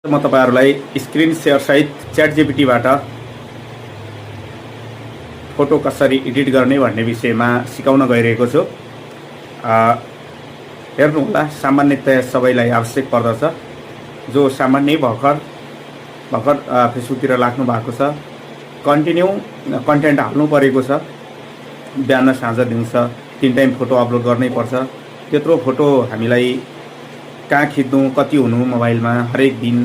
म तपाईहरुलाई screen share सहित च्याट जीपीटीबाट फोटो कसरी एडिट गर्ने भन्ने विषयमा सिकाउन गइरहेको छु। हेर्नु होला, सामान्यतया सबैलाई आवश्यक पर्दछ। जो सामान्य भर्खर फेसबुकतिर लाग्नु भएको छ, कन्टिन्यू कन्टेन्ट हाल्नु परेको छ। बिहान साँझ दिउँसो 3 टाइम फोटो अपलोड गर्नै पर्छ। त्यत्रो फोटो हामीलाई कहाँ खिच्नु, कति हुनु मोबाइलमा हरेक दिन,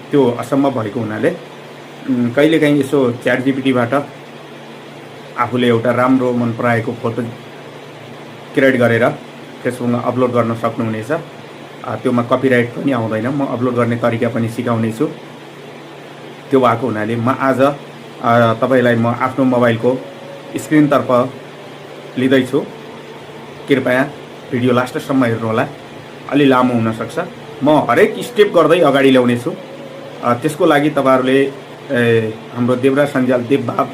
त्यो असम्भव भएको हुनाले कहिलेकाहीँ यसो च्याट जीपीटीबाट आफूले एउटा राम्रो मन पराएको फोटो क्रिएट गरेर फेसबुकमा अपलोड गर्न सक्नुहुनेछ। त्योमा कपिराइट पनि आउँदैन। म अपलोड गर्ने तरिका पनि सिकाउने छु। त्यो भएको हुनाले म आज तपाईलाई म आफ्नो मोबाइलको स्क्रिनतर्फ लिँदैछु। कृपया भिडियो लास्टसम्म हेर्नु होला, अलि लामो हुन सक्छ। म हरेक स्टेप गर्दै अगाडि ल्याउने छु। त्यसको लागि तपाईहरुले हाम्रो देवराज सञ्जाल देवबाब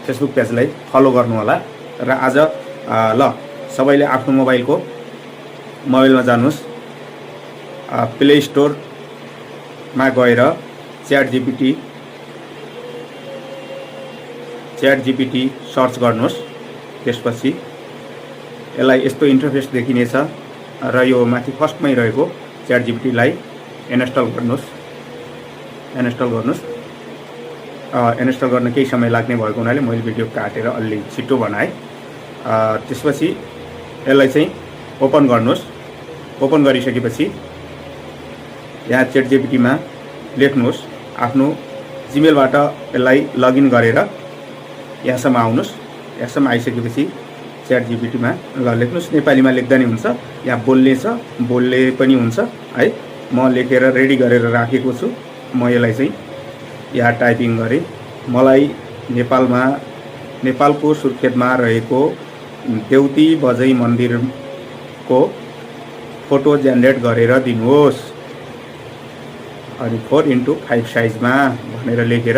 फेसबुक पेजलाई फलो गर्नु होला। र आज ल सबैले आफ्नो मोबाइलमा जानुस्, प्ले स्टोरमा गएर च्याट जीपीटी सर्च गर्नुस्। त्यसपछि यसलाई यस्तो इन्टरफेस देखिनेछ र यो माथि फर्स्टमै रहेको च्याट जीपीटीलाई इन्स्टल गर्नुस्। इन्स्टल गर्न केही समय लाग्ने भएको हुनाले मैले भिडियो काटेर अलि छिटो बनाएँ। त्यसपछि यसलाई चाहिँ ओपन गर्नुस्। ओपन गरिसकेपछि यहाँ च्याट जीपीटीमा लेख्नुस्। आफ्नो जिमेलबाट यसलाई लगइन गरेर यहाँसम्म आउनुस्। यहाँसम्म आइसकेपछि च्याट जीपीटीमा लेख्नुस्। नेपालीमा लेख्दा नि हुन्छ, यहाँ बोल्ने पनि हुन्छ है। म लेखेर रेडी गरेर राखेको छु। म यसलाई चाहिँ यहाँ टाइपिङ गरेँ। मलाई नेपालको सुर्खेतमा रहेको देउती बजै मन्दिरको फोटो जेनेरेट गरेर दिनुहोस् अनि 4:5 साइजमा भनेर लेखेर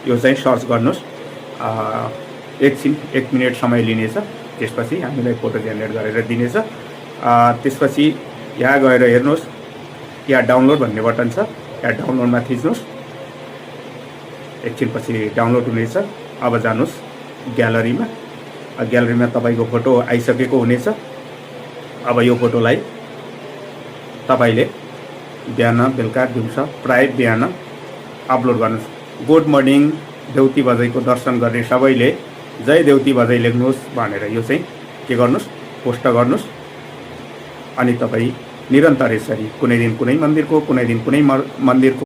यो चाहिँ सर्च गर्नुहोस्। 1 मिनेट समय लिनेछ। त्यसपछि हामीलाई फोटो जेनेरेट गरेर दिनेछ। त्यसपछि यहाँ गएर हेर्नुहोस्, यहाँ डाउनलोड भन्ने बटन छ। यहाँ डाउनलोडमा थिच्नुहोस्। एकछिनपछि डाउनलोड हुनेछ। अब जानुहोस् ग्यालरीमा। ग्यालरीमा तपाईको फोटो आइसकेको हुनेछ। अब यो फोटोलाई तपाईले बिहान बेलुका दिउँसो प्राय बिहान अपलोड गर्नुहोस्। गुड मर्निङ, देउती बजैको दर्शन गर्ने सबैले जय देउती बजै लेख्नुहोस् भनेर यो चाहिँ के गर्नुहोस्, पोस्ट गर्नुहोस्। अनि तपाई निरन्तर यसरी कुनै दिन कुनै मन्दिरको, कुनै दिन कुनै मन्दिरको